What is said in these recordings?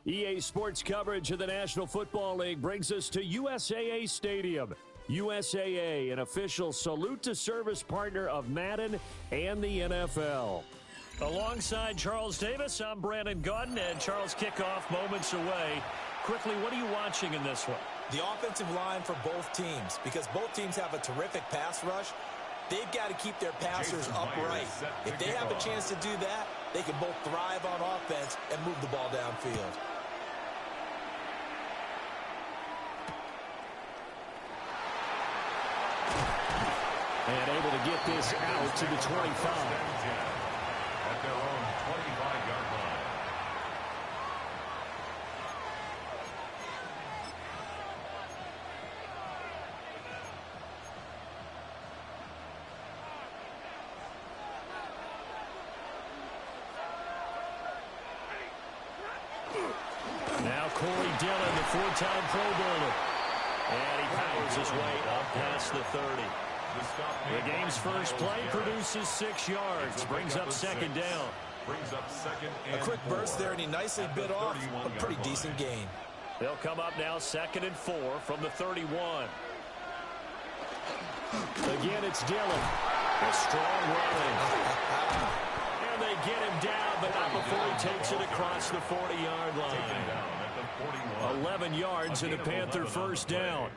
EA Sports coverage of the National Football League brings us to USAA Stadium. USAA, an official salute to service partner of Madden and the NFL. Alongside Charles Davis, I'm Brandon Gaudin, and Charles, kickoff moments away. Quickly, what are you watching in this one? The offensive line for both teams, because both teams have a terrific pass rush. They've got to keep their passers upright. If they have a chance to do that, they can both thrive on offense and move the ball downfield. And able to get this out to the 25. At their own 25-yard line. Now Corey Dillon, the four-time Pro Bowler. And he powers his way up past the 30. The game's first play produces 6 yards, brings up second down. A quick burst there, and he nicely bit off a pretty decent gain. They'll come up now 2nd and 4 from the 31. Again, it's Dillon. A strong running. And they get him down, but not before he takes it across the 40-yard line. 11 yards and a Panther first down.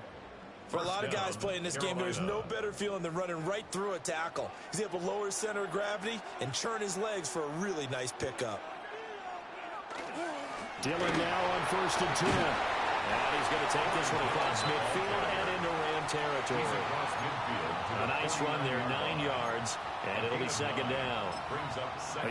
For a lot of guys playing this game, there's no better feeling than running right through a tackle. He's able to lower his center of gravity and churn his legs for a really nice pickup. Dillon now on 1st and 10. And he's going to take this one across midfield and into Ram territory. A nice run there, 9 yards, and it'll be second down.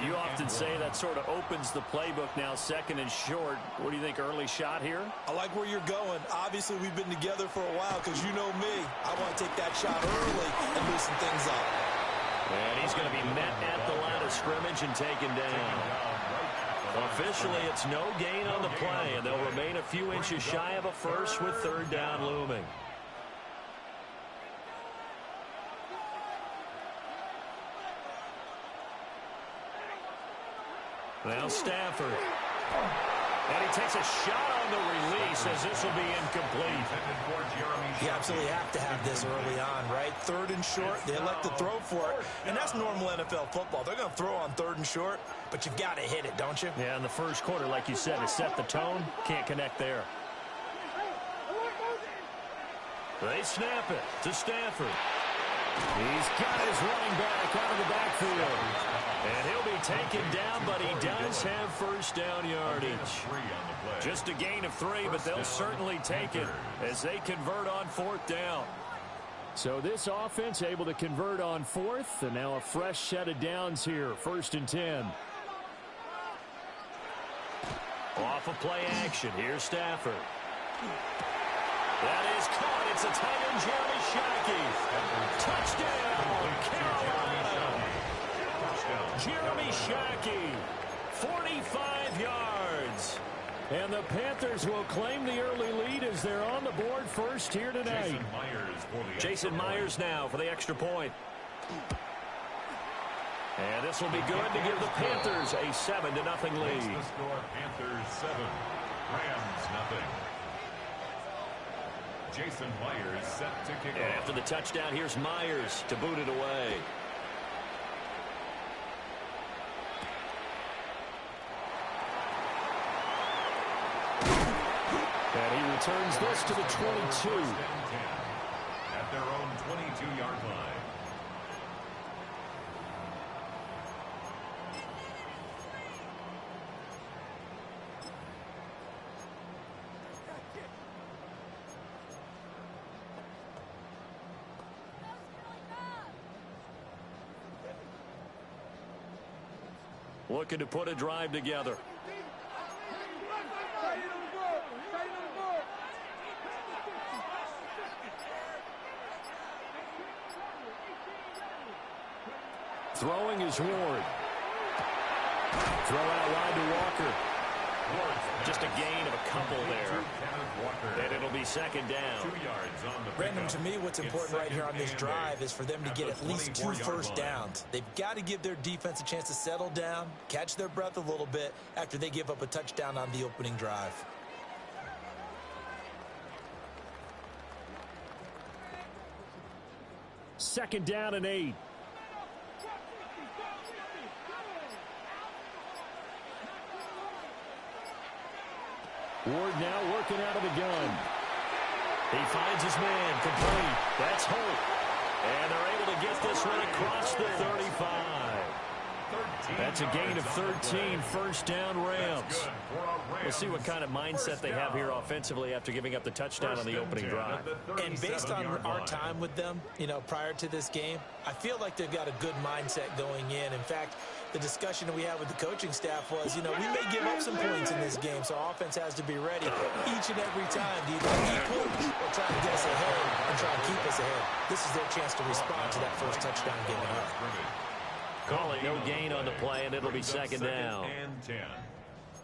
You often say that sort of opens the playbook now, 2nd and short. What do you think, early shot here? I like where you're going. Obviously, we've been together for a while because you know me. I want to take that shot early and loosen things up. And he's going to be met at the line of scrimmage and taken down. Officially, it's no gain on the play, and they'll remain a few inches shy of a first with 3rd down looming. Now Stafford. And he takes a shot on the release as this will be incomplete. You absolutely have to have this early on, right? 3rd and short, they elect to throw for it. And that's normal NFL football. They're going to throw on 3rd and short, but you've got to hit it, don't you? Yeah, in the first quarter, like you said, to set the tone, can't connect there. They snap it to Stafford. He's got his running back out of the backfield. And he'll be taken down, but he does have first down yardage. Just a gain of 3, but they'll certainly take it as they convert on 4th down. So this offense able to convert on 4th, and now a fresh set of downs here, 1st and 10. Off of play action, here's Stafford. That is caught. It's a tight end, Jeremy Shockey. Touchdown, Carolina. Jeremy Shockey, 45 yards. And the Panthers will claim the early lead as they're on the board first here tonight. Jason Myers now for the extra point. And this will be good to give the Panthers a 7-0 lead. The score, Panthers 7, Rams 0. Jason Myers set to kick off. After the touchdown, here's Myers to boot it away. And he returns this to the 22. At their own 22-yard line. Looking to put a drive together. Throwing is Ward. Throw out wide to Walker. Just a gain of a couple there. And it'll be second down. 2 yards on the Brandon, to me, what's important right here on this drive is for them to get at least 2 first downs. They've got to give their defense a chance to settle down, catch their breath a little bit after they give up a touchdown on the opening drive. Second down and 8. Ward now working out of the gun. He finds his man, complete. That's Holt. And they're able to get this one across the 35. That's a gain of 13, first down Rams. We'll see what kind of mindset they have here offensively after giving up the touchdown on the opening drive. And based on our time with them, prior to this game, I feel like they've got a good mindset going in. In fact, the discussion that we had with the coaching staff was, we may give up some points in this game, so offense has to be ready each and every time to either equal or try to get us ahead and try to keep us ahead. This is their chance to respond to that first touchdown given up. Calling no gain on the play, and it'll be second down. And 10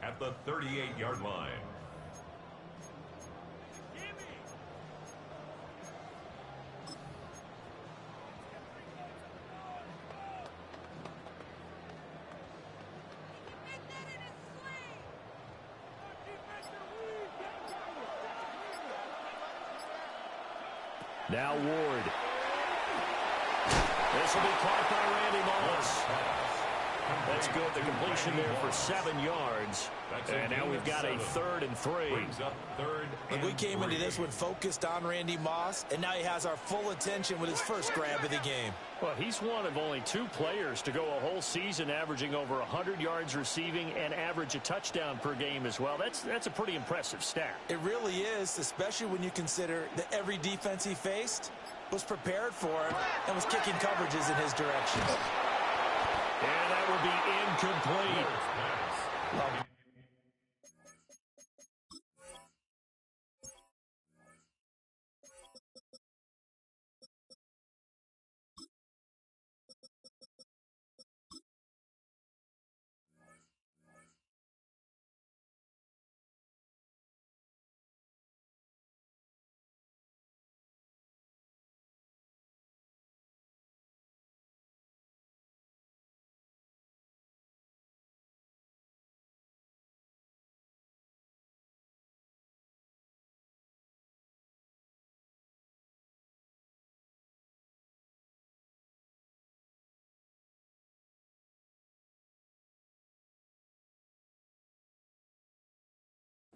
at the 38-yard line. Now Ward. This will be caught by Randy Moss. That's good. The completion there for 7 yards. And now we've got a 3rd and 3. And we came into this one focused on Randy Moss, and now he has our full attention with his first grab of the game. Well, he's one of only 2 players to go a whole season averaging over 100 yards receiving and average a touchdown per game as well. That's a pretty impressive stat. It really is, especially when you consider that every defense he faced was prepared for him and was kicking coverages in his direction. And that would be incomplete.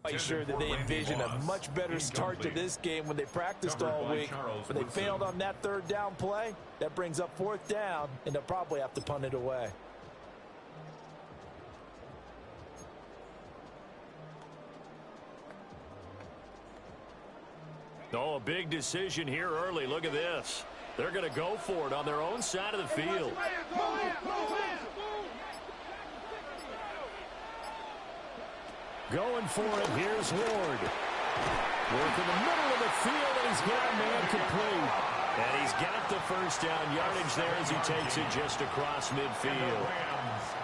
Quite sure that they envisioned a much better start to this game when they practiced all week, but they failed on that 3rd down play. That brings up 4th down, and they'll probably have to punt it away. Oh, a big decision here early. Look at this. They're going to go for it on their own side of the field. Going for it, here's Ward. Work in the middle of the field, and he's got a man complete. And he's got the first down yardage there as he takes it just across midfield.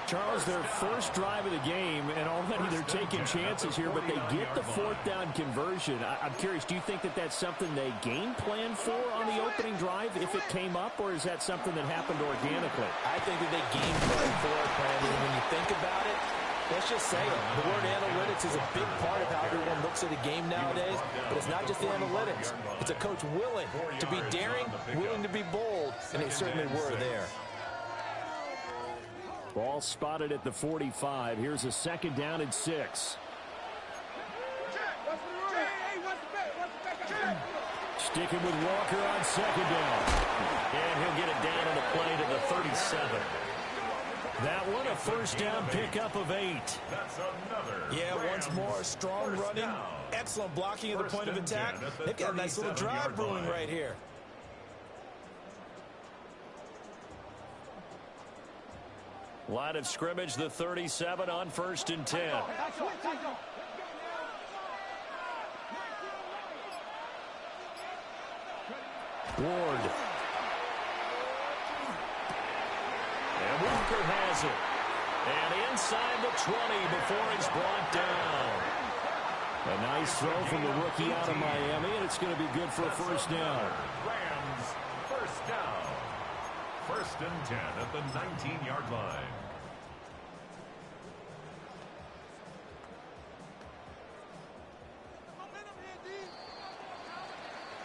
Charles, their first drive of the game, and already they're taking chances here, but they get the 4th down conversion. I'm curious, do you think that that's something they game plan for on the opening drive if it came up, or is that something that happened organically? I think that they game plan for it, Brandon. When you think about it, let's just say it. The word analytics is a big part of how everyone looks at a game nowadays, but it's not just the analytics. It's a coach willing to be daring, willing to be bold, and they certainly were there. Ball spotted at the 45. Here's a 2nd down and 6. Sticking with Walker on 2nd down. And he'll get it down on the play to the 37. That one a first down pickup of 8. Yeah, once more, strong running, excellent blocking at the point of attack. They've got a nice little drive brewing right here. Line of scrimmage, the 37 on 1st and 10. Ward. And Walker has it. And inside the 20 before he's brought down. A nice throw from the rookie out of Miami, and it's going to be good for a first down. Rams, first down. First and 10 at the 19-yard line.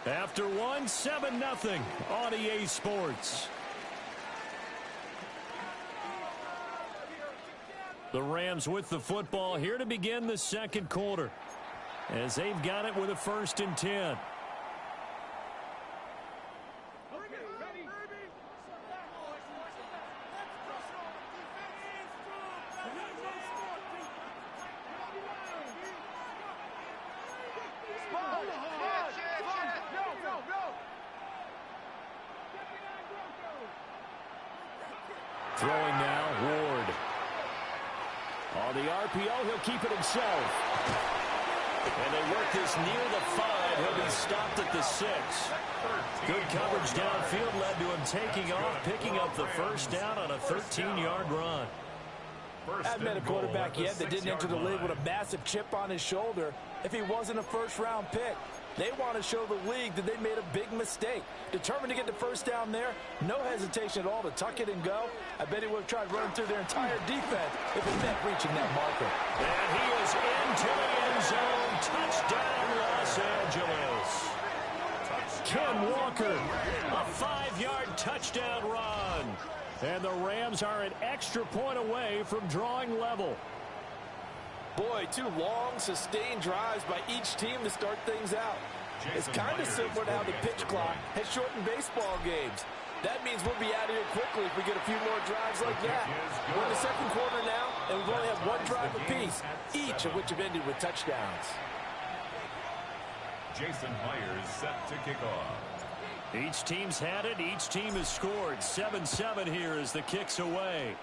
After one, 7-0 on EA Sports. The Rams with the football here to begin the second quarter, as they've got it with a 1st and 10. Throwing now, Ward. On the RPO, he'll keep it himself. And they work this near the 5. He'll be stopped at the 6. Good coverage downfield led to him taking off, picking up the first down on a 13-yard run. I've met a quarterback yet that didn't enter the league with a massive chip on his shoulder if he wasn't a first-round pick. They want to show the league that they made a big mistake. Determined to get the first down there, no hesitation at all to tuck it and go. I bet he would have tried running through their entire defense if it meant reaching that marker. And he is into the end zone. Touchdown, Los Angeles. Ken Walker, a 5-yard touchdown run. And the Rams are an extra point away from drawing level. Boy, 2 long, sustained drives by each team to start things out. It's kind of similar to how the pitch clock has shortened baseball games. That means we'll be out of here quickly if we get a few more drives like that. We're in the second quarter now, and we've only had 1 drive apiece, each of which have ended with touchdowns. Jason Myers set to kick off. Each team's had it. Each team has scored. 7-7 here as the kick's away.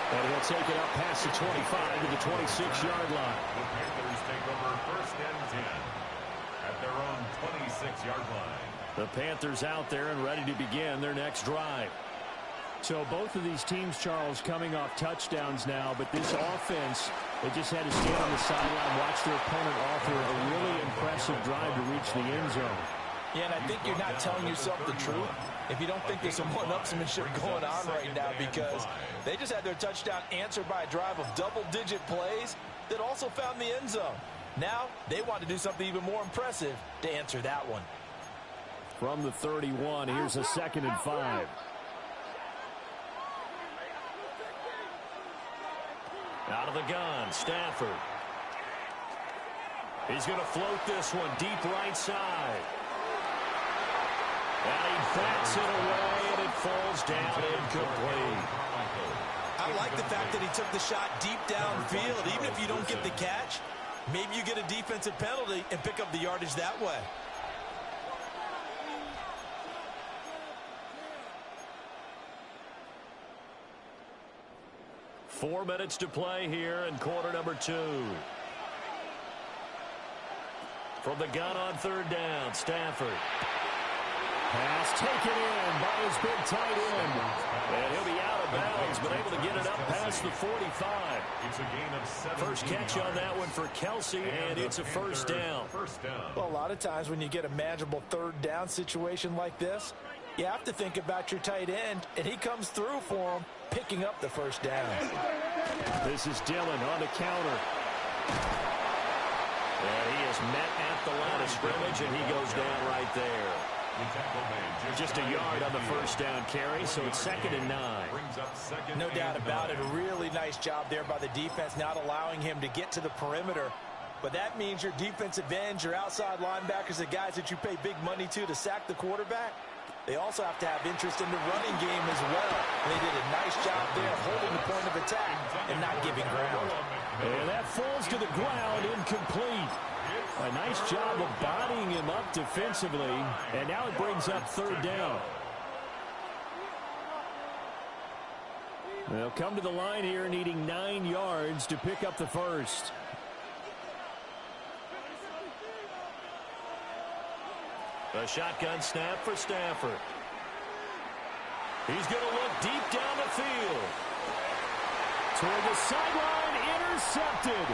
And he'll take it up past the 25 to the 26-yard line. The Panthers take over 1st and 10 at their own 26-yard line. The Panthers out there and ready to begin their next drive. So both of these teams, Charles, coming off touchdowns now, but this offense, they just had to stand on the sideline, watch their opponent offer a really impressive drive to reach the end zone. Yeah, and I think you're not telling yourself the truth if you don't think there's some one-upsmanship going on right now, because they just had their touchdown answered by a drive of double-digit plays that also found the end zone. Now they want to do something even more impressive to answer that one. From the 31, here's a 2nd and 5. Out of the gun, Stafford. He's going to float this one deep right side. And he bats it away, and it falls down incomplete. I like the fact that he took the shot deep downfield. Even if you don't get the catch, maybe you get a defensive penalty and pick up the yardage that way. Four minutes to play here in quarter number 2. From the gun on 3rd down, Stafford. Pass taken in by his big tight end. And he'll be out of bounds, but able to get it up past the 45. It's a gain of 7. First catch on that one for Kelsey, and it's a first down. Well, a lot of times when you get a manageable 3rd down situation like this, you have to think about your tight end, and he comes through for him, picking up the first down. This is Dillon on the counter. And he is met at the line of scrimmage, and he goes down right there. Just a yard on the first down carry, so it's 2nd and 9. No doubt about it. A really nice job there by the defense, not allowing him to get to the perimeter. But that means your defensive ends, your outside linebackers, the guys that you pay big money to sack the quarterback, they also have to have interest in the running game as well. And they did a nice job there holding the point of attack and not giving ground. And that falls to the ground, incomplete. A nice job of bodying him up defensively, and now it brings up 3rd down. They'll come to the line here needing 9 yards to pick up the first. A shotgun snap for Stafford. He's going to look deep down the field. Toward the sideline, intercepted.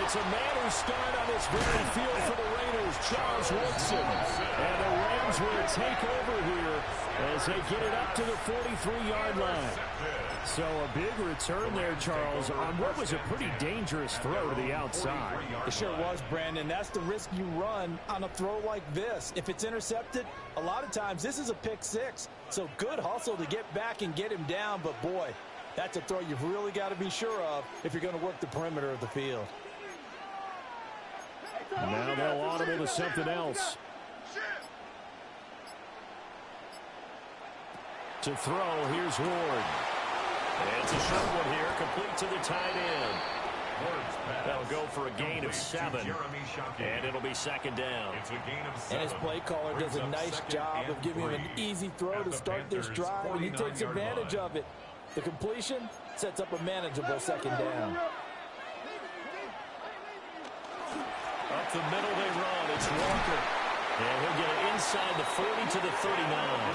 It's a manner start on this very field for the Raiders, Charles Woodson. And the Rams will take over here as they get it up to the 43-yard line. So a big return there, Charles, on what was a pretty dangerous throw to the outside. It sure was, Brandon. That's the risk you run on a throw like this. If it's intercepted, a lot of times this is a pick six. So good hustle to get back and get him down. But, boy, that's a throw you've really got to be sure of if you're going to work the perimeter of the field. Now they'll audible to something else. To throw, here's Ward. It's a short one here, complete to the tight end. That'll go for a gain of 7, and it'll be second down. And his play caller does a nice job of giving him an easy throw to start this drive, and he takes advantage of it. The completion sets up a manageable second down. Up the middle they run. It's Walker. And he'll get it inside the 40 to the 39.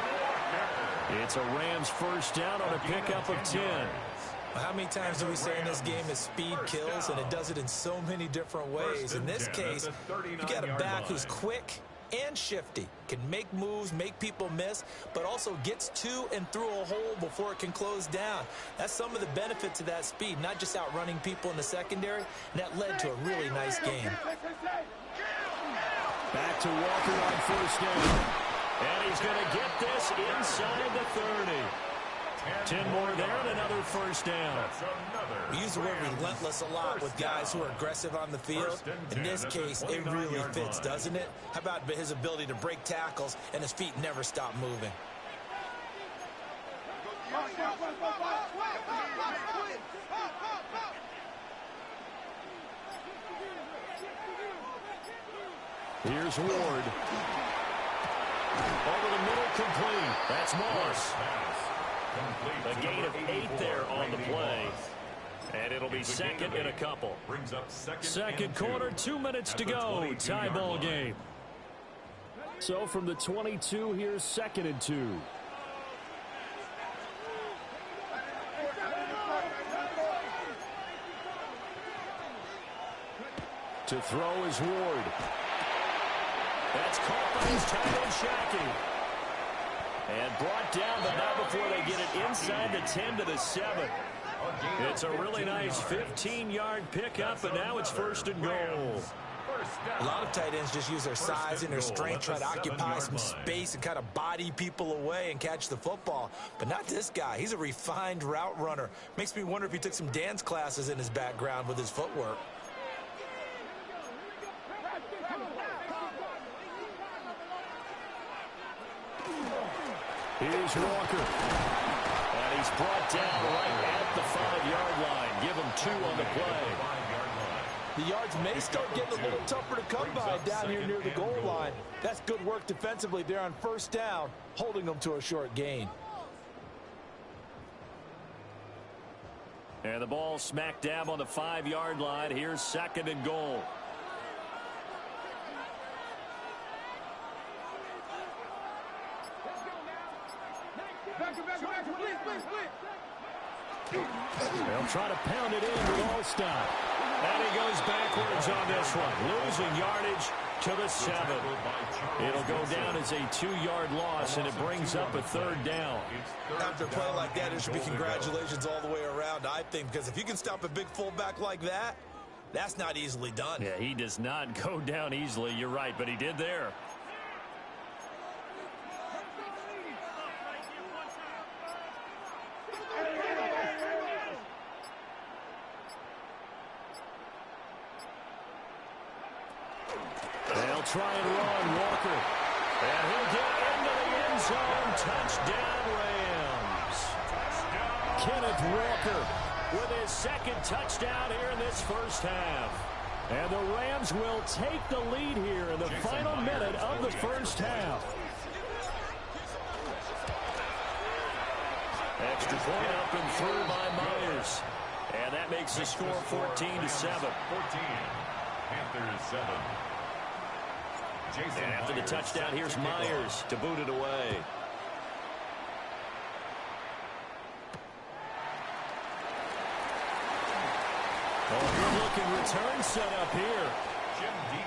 It's a Rams first down on a pickup of 10. How many times do we say in this game that speed kills, and it does it in so many different ways? In this case, you got a back who's quick and shifty, can make moves, make people miss, but also gets to and through a hole before it can close down. That's some of the benefits of that speed, not just outrunning people in the secondary, and that led to a really nice game. Back to Walker on first down. And he's going to get this inside the 30. 10 more there and another first down. We use the word relentless a lot with guys who are aggressive on the field. In this case, it really fits, doesn't it? How about his ability to break tackles and his feet never stop moving? Here's Ward. Over the middle, complete. That's Moss. A gain of 8 there on the play. And it'll be second in a couple. Second quarter, 2 minutes to go. Tie ball game. So from the 22, here's second and 2. To throw is Ward. That's caught by his tight end, Shackey. And brought down, but not before they get it inside the 10 to the 7. It's a really nice 15-yard pickup, and now it's first and goal. A lot of tight ends just use their size and their strength, try to occupy some space and kind of body people away and catch the football. But not this guy. He's a refined route runner. Makes me wonder if he took some dance classes in his background with his footwork. Here's Walker. And he's brought down right at the 5-yard line. Give him 2 on the play. The yards may start getting a little tougher to come by down here near the goal line. That's good work defensively there on first down, holding them to a short gain. And the ball smack dab on the 5-yard line. Here's second and goal. They'll try to pound it in with All-Stop. And he goes backwards on this one, losing yardage to the 7. It'll go down as a 2-yard loss, and it brings up a third down. After a play like that, there should be congratulations all the way around, I think, because if you can stop a big fullback like that, that's not easily done. Yeah, he does not go down easily, you're right, but he did there. They'll try and run Walker. And he'll get into the end zone. Touchdown, Rams. Kenneth Walker With his second touchdown here in this first half. And the Rams will take the lead here in the final minute of the first half. Extra point up and through by Myers. And that makes the score 14-7. 14. Panthers 7. And after the touchdown, here's Myers to boot it away. kicking return set up here.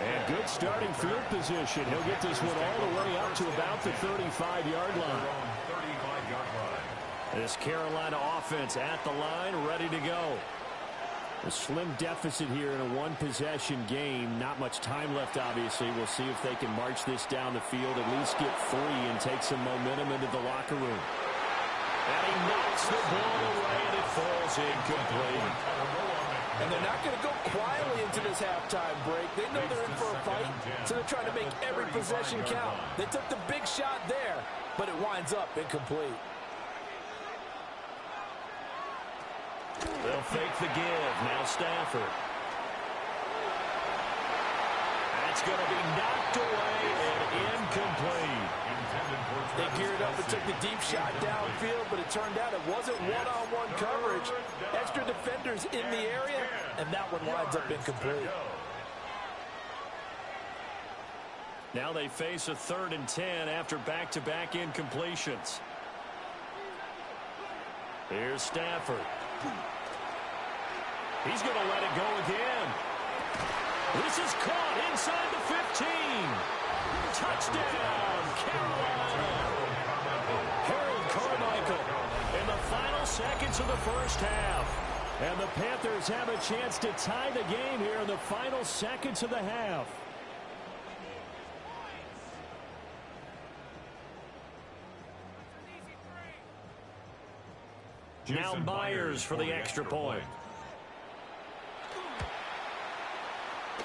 And good starting field position. He'll get this one all the way up to about the 35-yard line. This Carolina offense at the line, ready to go. A slim deficit here in a one-possession game. Not much time left, obviously. We'll see if they can march this down the field, at least get 3 and take some momentum into the locker room. And he knocks the ball away, and it falls incomplete. And they're not going to go quietly into this halftime break. They know they're in for a fight, so they're trying to make every possession count. They took the big shot there, but it winds up incomplete. They'll fake the give. Now Stafford. That's going to be knocked away and incomplete. They geared up and took the deep shot downfield, but it turned out it wasn't one-on-one coverage. Extra defenders in the area, and that one winds up incomplete. Now they face a 3rd and 10 after back-to-back incompletions. Here's Stafford. He's going to let it go again. This is caught inside the 15. Touchdown, Carolina. Harold Carmichael in the final seconds of the first half. And the Panthers have a chance to tie the game here in the final seconds of the half. Now Myers for the extra point.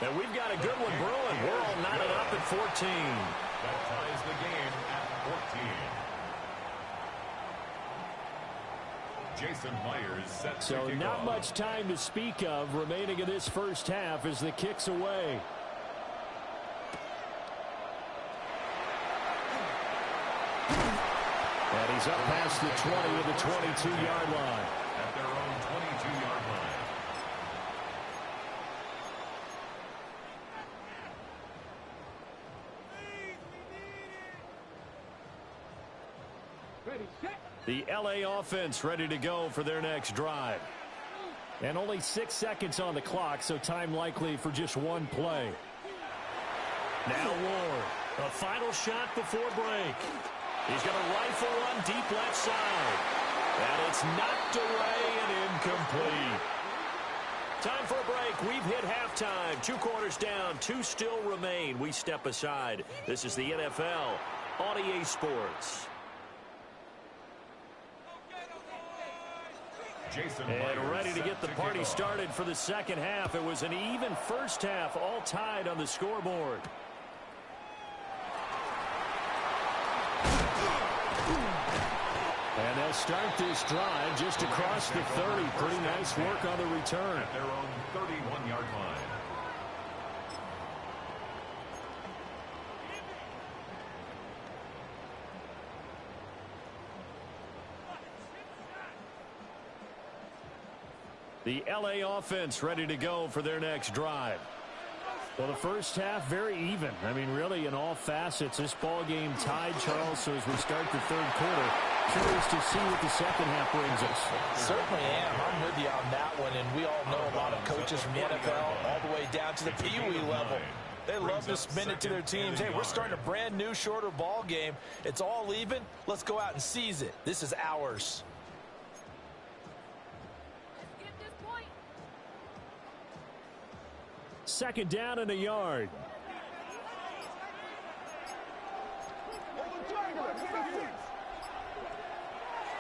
And we've got a good one brewing. We're all knotted up at 14. That ties the game at 14. Jason Myers set So not off. much time to speak of remaining in this first half as the kick's away. And he's up past the 20 to the 22-yard line. At their own 22-yard line. The LA offense ready to go for their next drive. And only 6 seconds on the clock, so time likely for just one play. Now Ward, a final shot before break. He's going to rifle one deep left side. And it's knocked away and incomplete. Time for a break. We've hit halftime. 2 quarters down. 2 still remain. We step aside. This is the NFL on EA Sports. And ready to get the party started for the second half. It was an even first half, all tied on the scoreboard. And they'll start this drive just across the 30. Pretty nice work on the return. At their own 31-yard line. The LA offense ready to go for their next drive. Well, the first half, very even. I mean, really, in all facets, this ball game tied, Charles. So as we start the third quarter, curious to see what the second half brings us. Certainly am. I'm with you on that one. And we all know a lot of coaches from the NFL all the way down to the Pee Wee level. They love to spin it to their teams. Hey, we're starting a brand new, shorter ball game. It's all even. Let's go out and seize it. This is ours. Second down and a yard.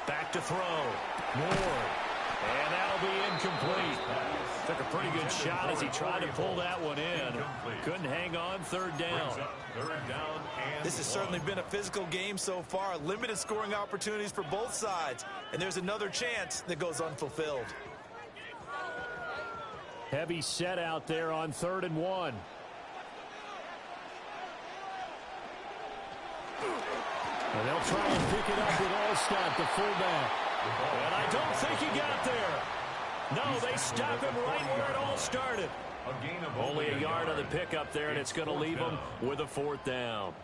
Back to throw. Ward. And that'll be incomplete. Took a pretty good shot as he tried to pull that one in. Couldn't hang on. Third down. This has certainly been a physical game so far. Limited scoring opportunities for both sides. And there's another chance that goes unfulfilled. Heavy set out there on 3rd and 1. And they'll try and pick it up with Allstott, the fullback. And I don't think he got there. No, they stop him right where it all started. Only a yard on the pickup there, and it's going to leave him with a 4th down.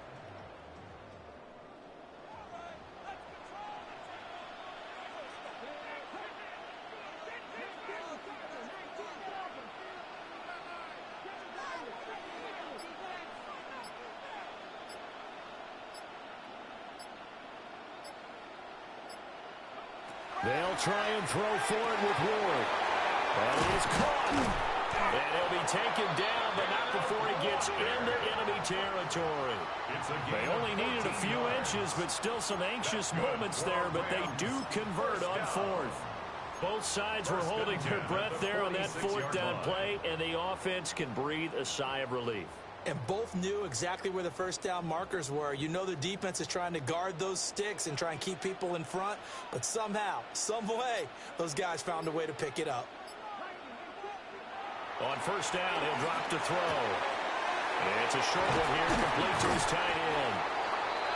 They'll try and throw for it with Ward. That is caught. And he'll be taken down, but not before he gets into enemy territory. They only needed a few inches, but still some anxious moments there, but they do convert on fourth. Both sides were holding their breath there on that fourth down play, and the offense can breathe a sigh of relief. And both knew exactly where the first down markers were. You know the defense is trying to guard those sticks and try and keep people in front, but somehow, some way, those guys found a way to pick it up. On first down, he'll drop to throw. It's a short one here, complete to his tight end.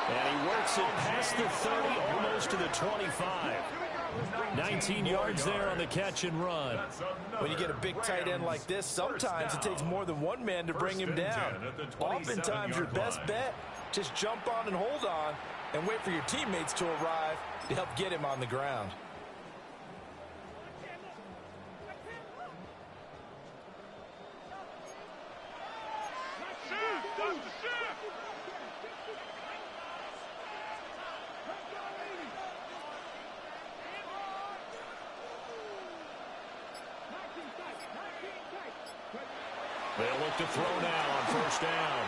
And he works it past the 30, almost to the 25. 19 yards there on the catch and run. When you get a big tight end like this, sometimes it takes more than one man to bring him down. Oftentimes, your best bet, just jump on and hold on and wait for your teammates to arrive to help get him on the ground. They'll look to throw now on first down.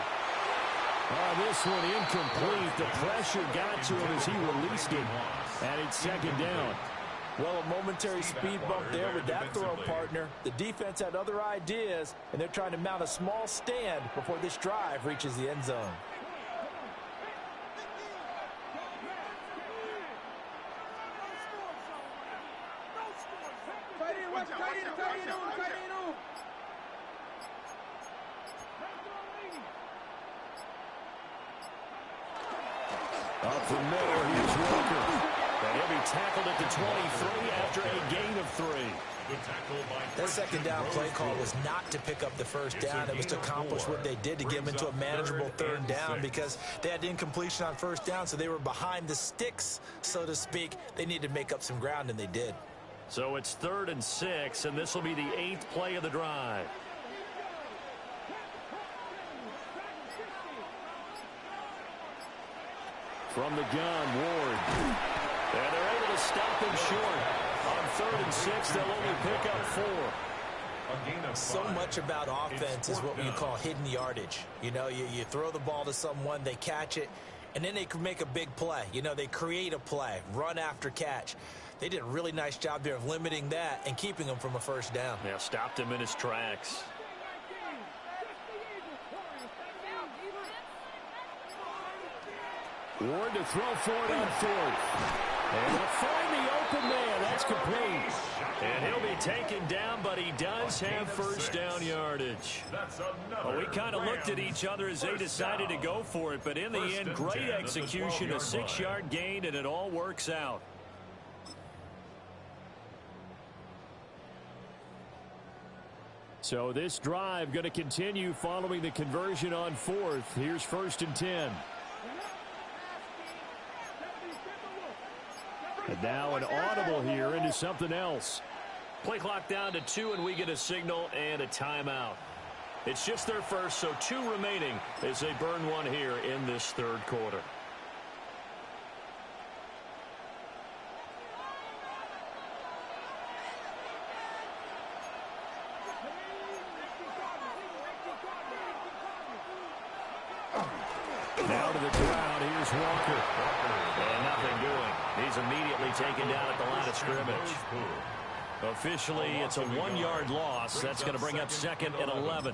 This one incomplete. The pressure got to him as he released it. And it's second down. Well, a momentary speed bump there with that throw, partner. The defense had other ideas, and they're trying to mount a small stand before this drive reaches the end zone. Up the middle, here's Walker. And he'll be tackled at the 23 after a gain of 3. That second down play call was not to pick up the first down. It was to accomplish what they did to get them into a manageable third down because they had incompletion on first down, so they were behind the sticks, so to speak. They needed to make up some ground, and they did. So it's 3rd and 6, and this will be the 8th play of the drive. From the gun, Ward. And they're able to stop him short. On 3rd and 6, they'll only pick up 4. So much about offense is what you call hidden yardage. You know, you throw the ball to someone, they catch it, and then they can make a big play. You know, they create a play, run after catch. They did a really nice job there of limiting that and keeping him from a first down. Yeah, stopped him in his tracks. Ward to throw for it on 4th. And they'll find the open man. That's complete. And he'll be taken down, but he does have first down yardage. Well, we kind of looked at each other as they decided to go for it, but in the end, great execution, a 6-yard gain, and it all works out. So this drive going to continue following the conversion on 4th. Here's 1st and 10. And now an audible here into something else. Play clock down to 2, and we get a signal and a timeout. It's just their first, so 2 remaining as they burn one here in this 3rd quarter. Now to the ground, here's Walker. And nothing doing. He's immediately taken down at the line of scrimmage. Officially, it's a 1-yard loss. That's going to bring up 2nd and 11.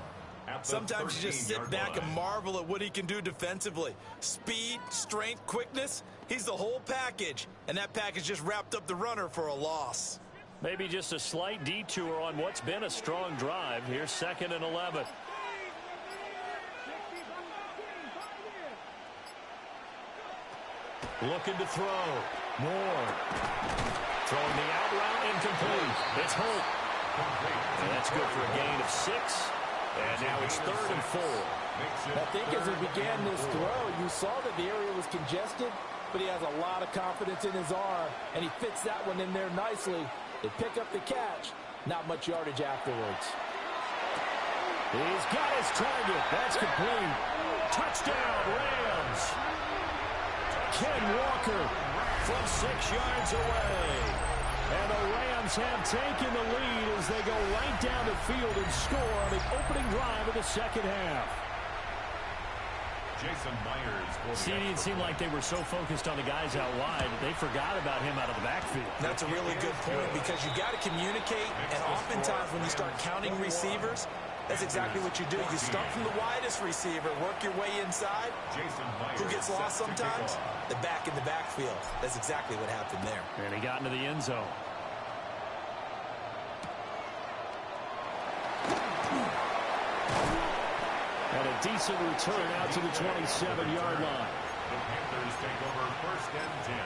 Sometimes you just sit back and marvel at what he can do defensively. Speed, strength, quickness, he's the whole package. And that package just wrapped up the runner for a loss. Maybe just a slight detour on what's been a strong drive. Here's 2nd and 11. Looking to throw. Moore. Throwing the out route, incomplete. It's Holt. And that's good for a gain of 6. And now it's 3rd and 4. I think as he began this throw, you saw that the area was congested, but he has a lot of confidence in his arm, and he fits that one in there nicely. They pick up the catch. Not much yardage afterwards. He's got his target. That's complete. Touchdown, Rams. Ken Walker from 6 yards away. And the Rams have taken the lead as they go right down the field and score on the opening drive of the second half. Jason Myers. See, it seemed like they were so focused on the guys out wide, they forgot about him out of the backfield. That's a really good point because you got to communicate, and oftentimes when you start counting receivers, that's exactly what you do. You start from the widest receiver, work your way inside. Who gets lost sometimes? The back in the backfield. That's exactly what happened there. And he got into the end zone. And a decent return out to the 27-yard line. The Panthers take over 1st and 10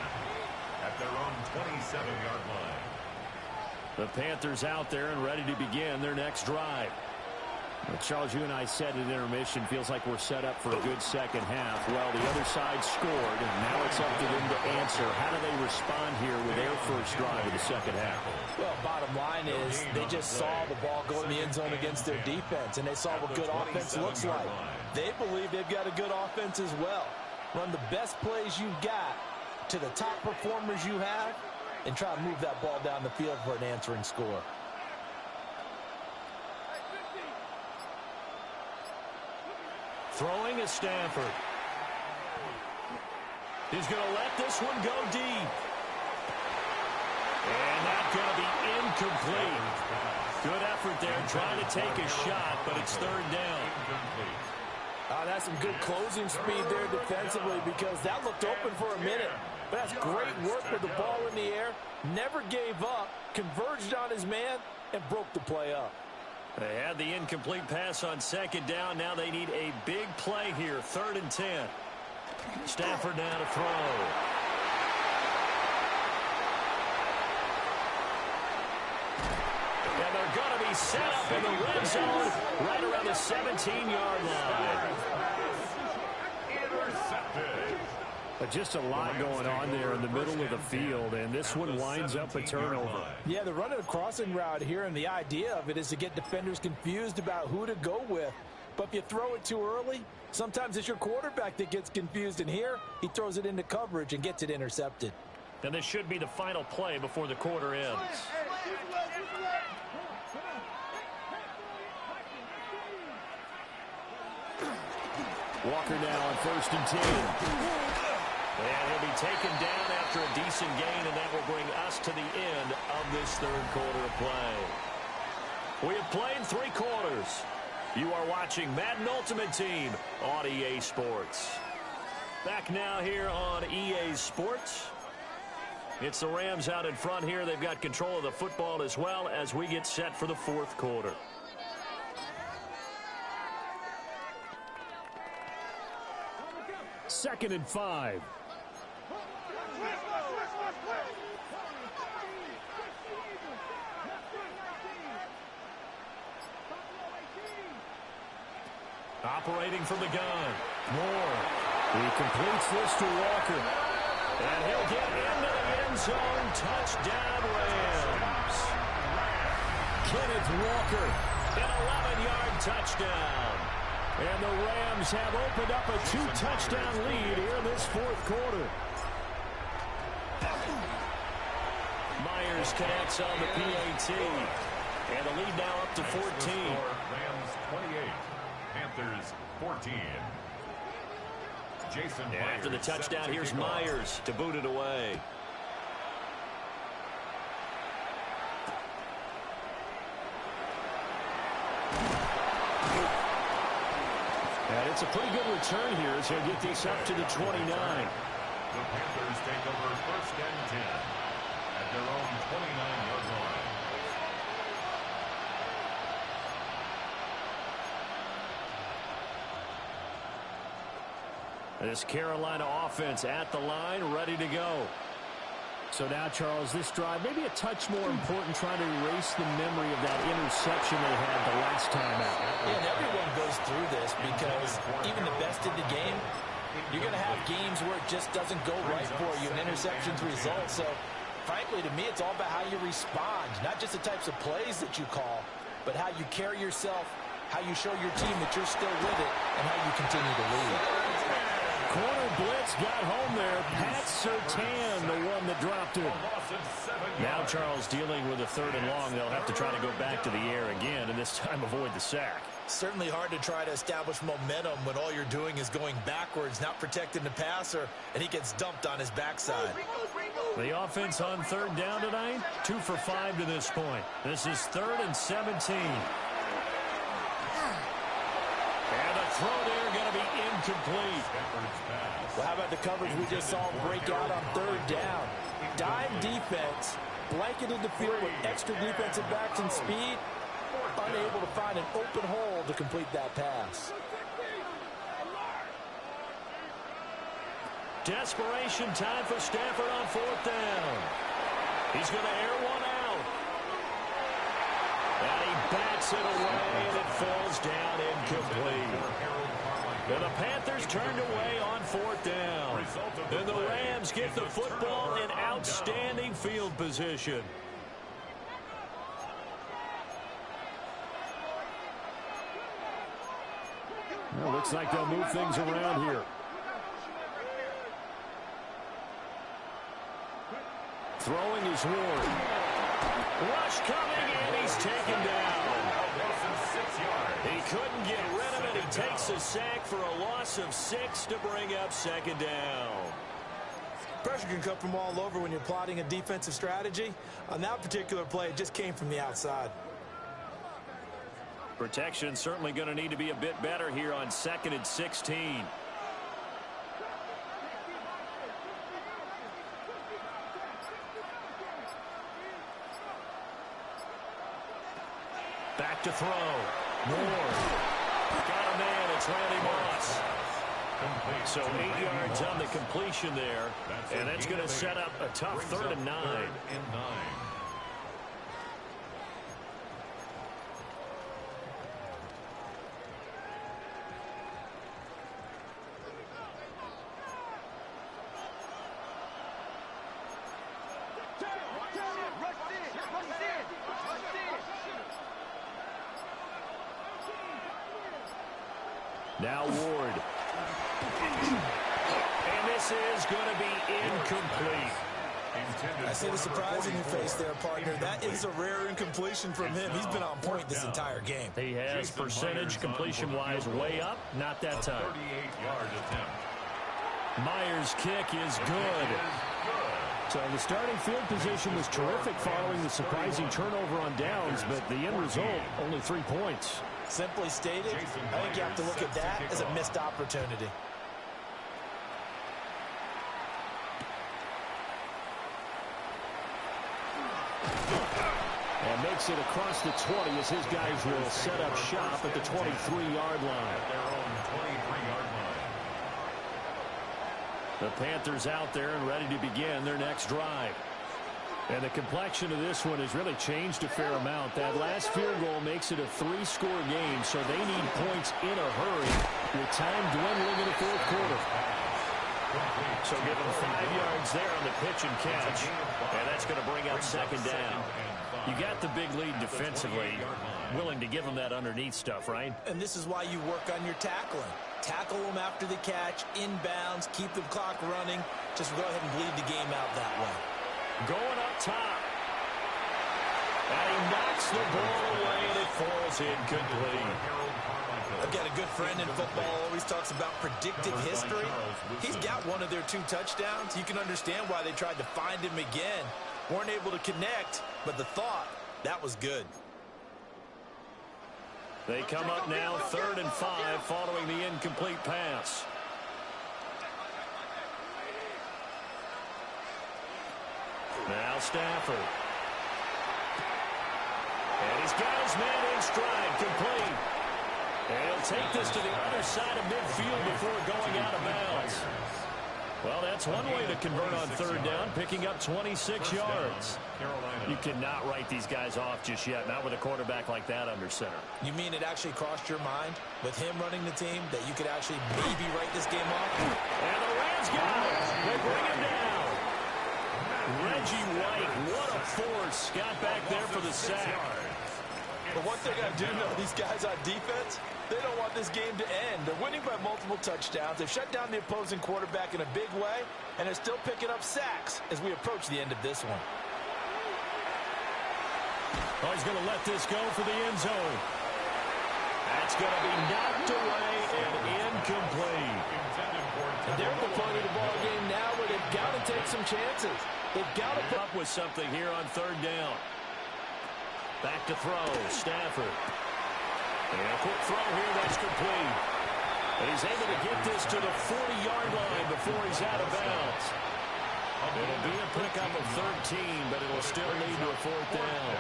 at their own 27-yard line. The Panthers out there and ready to begin their next drive. Well, Charles, you and I said at intermission, feels like we're set up for a good second half. Well, the other side scored, and now it's up to them to answer. How do they respond here with their first drive of the second half? Well, bottom line is they just saw the ball go in the end zone against their defense, and they saw what good offense looks like. They believe they've got a good offense as well. Run the best plays you've got to the top performers you have, and try to move that ball down the field for an answering score. Throwing is Stafford. He's going to let this one go deep. And that's going to be incomplete. Good effort there trying to take a shot, but it's third down. That's some good closing speed there defensively because that looked open for a minute. But that's great work with the ball in the air. Never gave up, converged on his man, and broke the play up. They had the incomplete pass on second down. Now they need a big play here. 3rd and 10. Stafford now to throw. And they're going to be set up in the red zone right around the 17-yard line. Intercepted. But just a lot going on there in the middle of the field, and this one winds up a turnover. Yeah, they're running a crossing route here, and the idea of it is to get defenders confused about who to go with. But if you throw it too early, sometimes it's your quarterback that gets confused, and here he throws it into coverage and gets it intercepted. And this should be the final play before the quarter ends. Walker now on 1st and 10. And he'll be taken down after a decent gain, and that will bring us to the end of this third quarter of play. We have played 3 quarters. You are watching Madden Ultimate Team on EA Sports. Back now here on EA Sports. It's the Rams out in front here. They've got control of the football as well as we get set for the 4th quarter. Second and 5. Operating from the gun. Moore. He completes this to Walker. And he'll get into the end zone. Touchdown, Rams. Kenneth Walker. An 11-yard touchdown. And the Rams have opened up a 2-touchdown lead here in this 4th quarter. Myers connects on the PAT. And the lead now up to 14. Rams 28, Panthers 14. Jason And after the Myers touchdown, here's Myers to boot it away. And it's a pretty good return here as he'll get this up to the 29. The Panthers take over 1st and 10 at their own 29-yard line. This Carolina offense at the line, ready to go. So now, Charles, this drive maybe a touch more important, trying to erase the memory of that interception they had the last time out. Yeah, and everyone goes through this because even the best in the game, you're going to have games where it just doesn't go right for you, and interceptions result. So, frankly, to me, it's all about how you respond, not just the types of plays that you call, but how you carry yourself, how you show your team that you're still with it, and how you continue to lead. Corner blitz got home there. Pat Surtain, the one that dropped it. Now Charles dealing with a 3rd and long. They'll have to try to go back to the air again, and this time avoid the sack. Certainly hard to try to establish momentum when all you're doing is going backwards, not protecting the passer, and he gets dumped on his backside. The offense on 3rd down tonight, 2 for 5 to this point. This is 3rd and 17. And the throw there going to be incomplete. Well, how about the coverage we just saw break out on 3rd down? Dime defense, blanketed the field with extra defensive backs and speed, unable to find an open hole to complete that pass. Desperation time for Stafford on 4th down. He's going to air one out. And he bats it away, and it falls down incomplete. And the Panthers turned away on 4th down. And the Rams get the football in outstanding field position. Well, looks like they'll move things around here. Throwing is Ward. Rush coming, and he's taken down. He couldn't get rid of it. He takes a sack for a loss of 6 to bring up 2nd down. Pressure can come from all over when you're plotting a defensive strategy. On that particular play, it just came from the outside. Protection certainly going to need to be a bit better here on 2nd and 16. Back to throw. Ward. Got a man. It's Randy Moss. So 8 yards on the completion there. And that's going to set up a tough 3rd and 9. Now Ward. And this is going to be incomplete. I see the surprise in your face there, partner. That is a rare incompletion from him. He's been on point this entire game. He has percentage completion-wise way up. Not that time. 38-yard attempt. Myers' kick is good. So the starting field position was terrific following the surprising turnover on downs, but the end result, only 3 points. Simply stated, I think you have to look at that as a missed opportunity. And makes it across the 20 as his guys will set up shop at the 23-yard line. At their own 23-yard line. The Panthers out there and ready to begin their next drive. And the complexion of this one has really changed a fair amount. That last field goal makes it a 3-score game, so they need points in a hurry with time dwindling in the 4th quarter. So give them 5 yards there on the pitch and catch, and that's going to bring up 2nd down. You got the big lead defensively, willing to give them that underneath stuff, right? And this is why you work on your tackling. Tackle them after the catch, inbounds, keep the clock running. Just go ahead and bleed the game out that way. Going up top. And he knocks the ball away, and it falls incomplete. I've got a good friend in football, always talks about predictive history. He's got one of their 2 touchdowns. You can understand why they tried to find him again. Weren't able to connect, but the thought, that was good. They come up now 3rd and 5 following the incomplete pass. Now Stafford. And he's got his man in stride, complete. And he'll take this to the other side of midfield before going out of bounds. Well, that's one way to convert on 3rd down, picking up 26 yards. You cannot write these guys off just yet, not with a quarterback like that under center. You mean it actually crossed your mind with him running the team that you could actually maybe write this game off? And the Rams got it. They bring him down. Reggie White, what a force. Got back there for the sack. But one thing I do know, these guys on defense, they don't want this game to end. They're winning by multiple touchdowns. They've shut down the opposing quarterback in a big way, and they're still picking up sacks as we approach the end of this one. Oh, he's going to let this go for the end zone. That's going to be knocked away and incomplete. And they're at the point of the ball game now where they've got to take some chances. They've got to Up with something here on third down. Back to throw, Stafford. And a quick throw here, that's complete. And he's able to get this to the 40-yard line before he's out of bounds. It'll be a pickup of 13, but it'll still lead to a fourth down.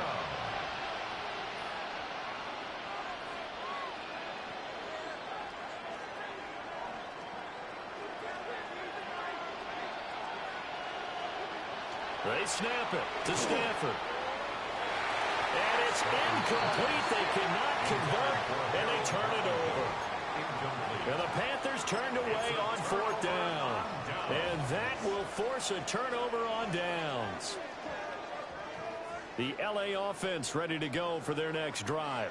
They snap it to Stafford. And it's incomplete. They cannot convert, and they turn it over. And the Panthers turned away on fourth down. And that will force a turnover on downs. The LA offense ready to go for their next drive.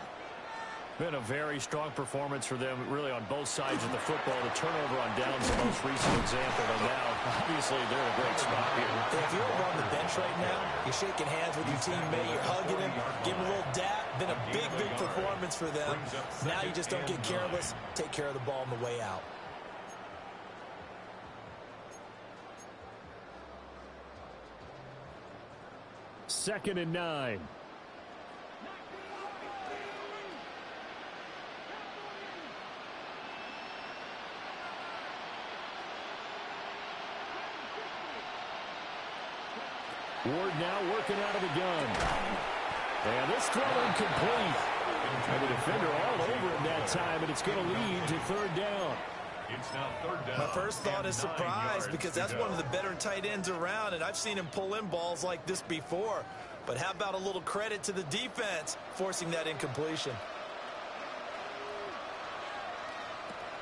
Been a very strong performance for them, really, on both sides of the football. The turnover on downs, the most recent example. And now, obviously, they're in a great spot here. If you're on the bench right now, you're shaking hands with your teammate, you're hugging him, giving him a little dap. Been a big, big performance for them. Now you just don't get careless. Take care of the ball on the way out. Second and 9. Ward now working out of the gun. And this throw incomplete. And the defender all over him that time, and it's going to lead to third down. It's now third down. My first thought is surprise because that's one of the better tight ends around, and I've seen him pull in balls like this before. But how about a little credit to the defense forcing that incompletion?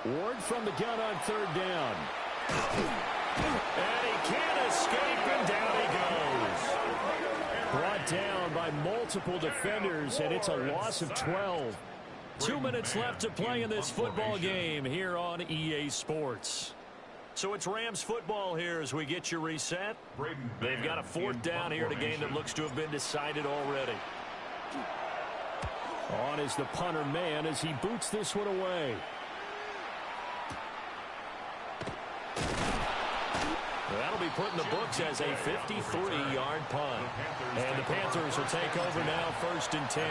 Ward from the gun on third down. And he can't escape, and down he goes. Brought down by multiple defenders, and it's a loss of 12. 2 minutes left to play in this football game here on EA Sports. So it's Rams football here as we get you reset. They've got a fourth down here in a game that looks to have been decided already. On is the punter man as he boots this one away. That'll be put in the books as a 53-yard punt. And the Panthers will take over now, first and 10.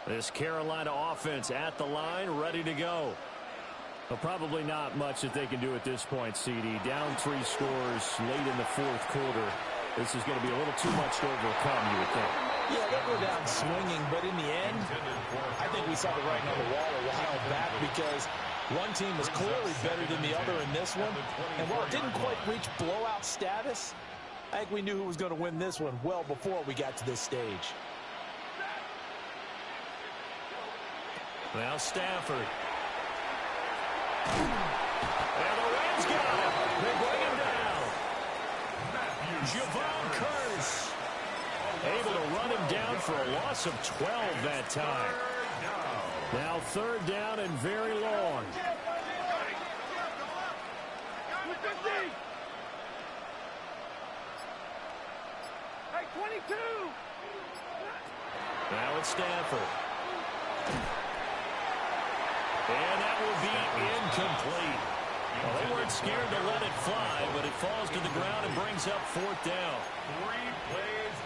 This Carolina offense at the line, ready to go. Well, probably not much that they can do at this point, CD. Down 3 scores late in the fourth quarter. This is going to be a little too much to overcome, you would think. Yeah, they'll go down swinging, but in the end, I think we saw the writing on the wall a while back because one team was clearly better than the other in this one. And while it didn't quite reach blowout status, I think we knew who was going to win this one well before we got to this stage. Now Stafford. And the Rams got it. They bring him down. Javon Curse able to run him down for a loss of 12 that time. Now third down and very long. Hey, 22. Now it's Stafford. And that will be incomplete. Well, they weren't scared to let it fly, but it falls to the ground and brings up fourth down.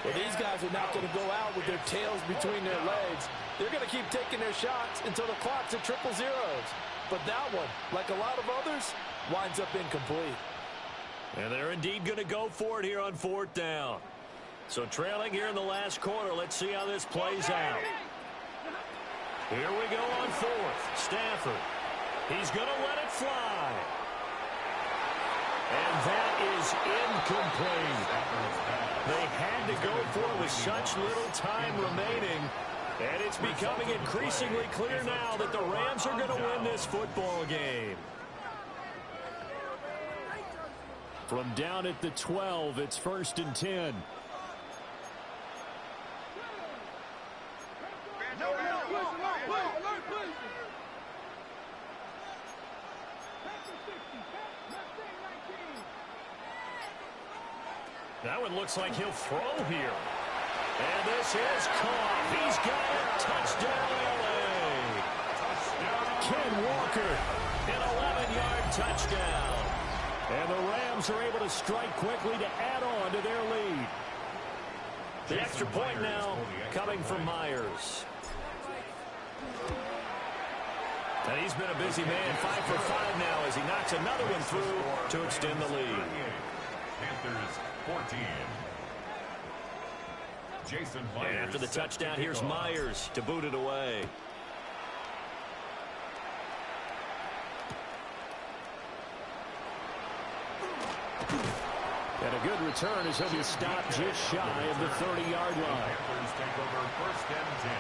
Well, these guys are not going to go out with their tails between their legs. They're going to keep taking their shots until the clock's at triple zeros. But that one, like a lot of others, winds up incomplete. And they're indeed going to go for it here on fourth down. So trailing here in the last quarter, let's see how this plays out. Here we go on fourth. Stafford. He's going to let it fly. And that is incomplete. They had to go for it with such little time remaining. And it's becoming increasingly clear now that the Rams are going to win this football game. From down at the 12, it's 1st and 10. That one looks like he'll throw here. And this is caught. He's got it. Touchdown, LA. Ken Walker, an 11-yard touchdown. And the Rams are able to strike quickly to add on to their lead. The extra point now coming from Myers. And he's been a busy man, 5 for 5 now as he knocks another one through to extend the lead. Panthers 14. Jason Myers. And after the touchdown, here's Myers to boot it away. And a good return as he'll be stopped just shy of the 30-yard line. Panthers take over 1st and 10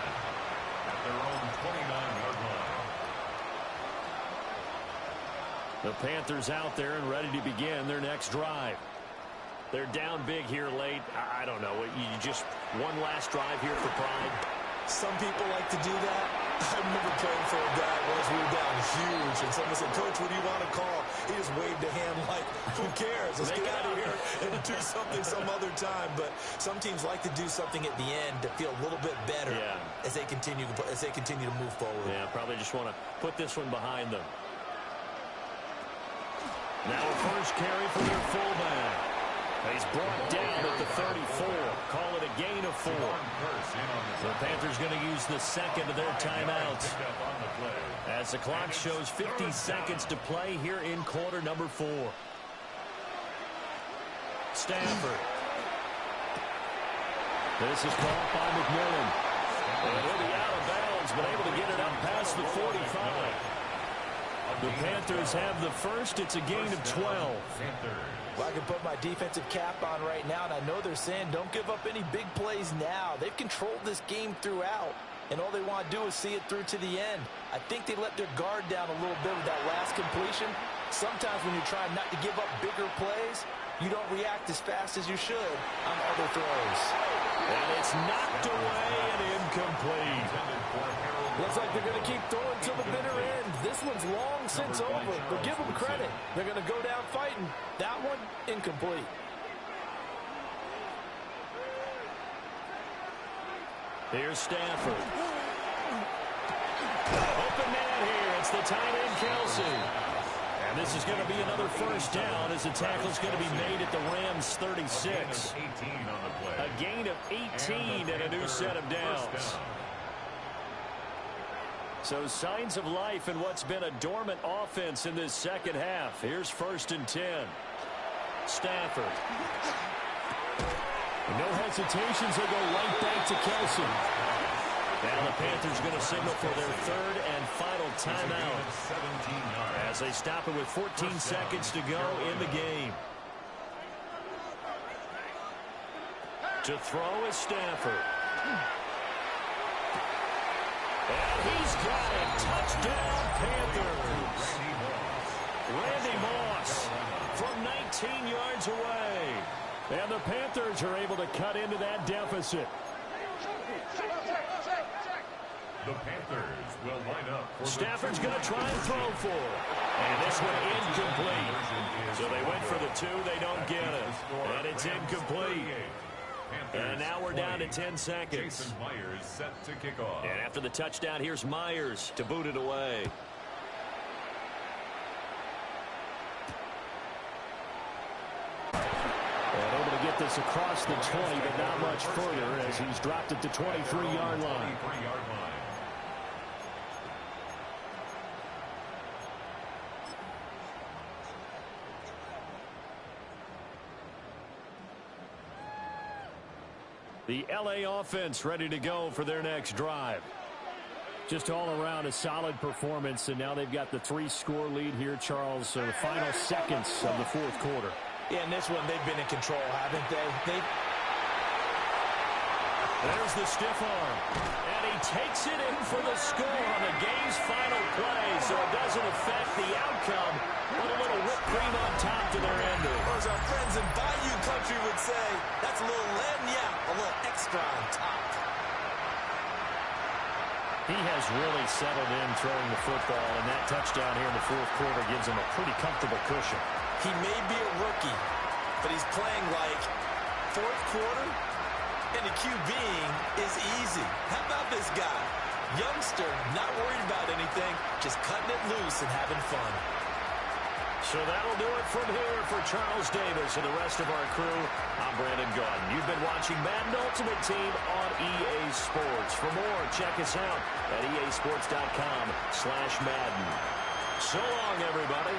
at their own 29-yard line. The Panthers out there and ready to begin their next drive. They're down big here late. I don't know. You just one last drive here for pride. Some people like to do that. I remember playing for a guy once we were down huge, and someone said, "Coach, what do you want to call?" He just waved a hand like, "Who cares? Let's get out of here and do something some other time." But some teams like to do something at the end to feel a little bit better as they continue to move forward. Yeah, probably just want to put this one behind them. Now a first carry for their fullback. He's brought down at the 34. Call it a gain of 4. The Panthers going to use the second of their timeouts as the clock shows 50 seconds to play here in quarter number 4. Stafford. This is caught by McMillan. And he'll be out of bounds, but able to get it up past the 45. The Panthers have the first. It's a gain of 12. Well, I can put my defensive cap on right now, and I know they're saying don't give up any big plays now. They've controlled this game throughout, and all they want to do is see it through to the end. I think they let their guard down a little bit with that last completion. Sometimes when you're trying not to give up bigger plays, you don't react as fast as you should on other throws. And it's knocked away and incomplete. Looks like they're going to keep throwing till the bitter end. This one's long since over, but give them credit. They're going to go down fighting. That one, incomplete. Here's Stafford. Open man here. It's the tight end, Kelsey. And this is going to be another first down as the tackle's going to be made at the Rams' 36. A gain of 18 and a new set of downs. So signs of life in what's been a dormant offense in this second half. Here's 1st and 10. Stafford. No hesitations. They'll go right back to Kelsey. Now the Panthers going to signal for their 3rd and final timeout as they stop it with 14 seconds to go in the game. To throw is Stafford. And he's got it. Touchdown, Panthers. Randy Moss from 19 yards away. And the Panthers are able to cut into that deficit. The Panthers will line up for Stafford's going to try and throw for it. And this one incomplete. So they went for the 2. They don't get it. And it's incomplete. And now we're down to 10 seconds. Jason Myers set to kick off. And after the touchdown, here's Myers to boot it away. And able to get this across the 20, but not much further as he's dropped at the 23-yard line. The LA offense ready to go for their next drive. Just all around a solid performance, and now they've got the 3-score lead here, Charles. So the final seconds of the 4th quarter. Yeah, in this one, they've been in control, haven't they? There's the stiff arm. And he takes it in for the score on the game's final play, so it doesn't affect the outcome, but a little whipped cream on top to their ending. Or as our friends in Bayou Country would say, that's a little lagniappe, a little extra on top. He has really settled in throwing the football, and that touchdown here in the fourth quarter gives him a pretty comfortable cushion. He may be a rookie, but he's playing like fourth quarter, and the QBing is easy. How about this guy? Youngster, not worried about anything, just cutting it loose and having fun. So that'll do it from here for Charles Davis and the rest of our crew. I'm Brandon Gaudin. You've been watching Madden Ultimate Team on EA Sports. For more, check us out at easports.com/Madden. So long, everybody.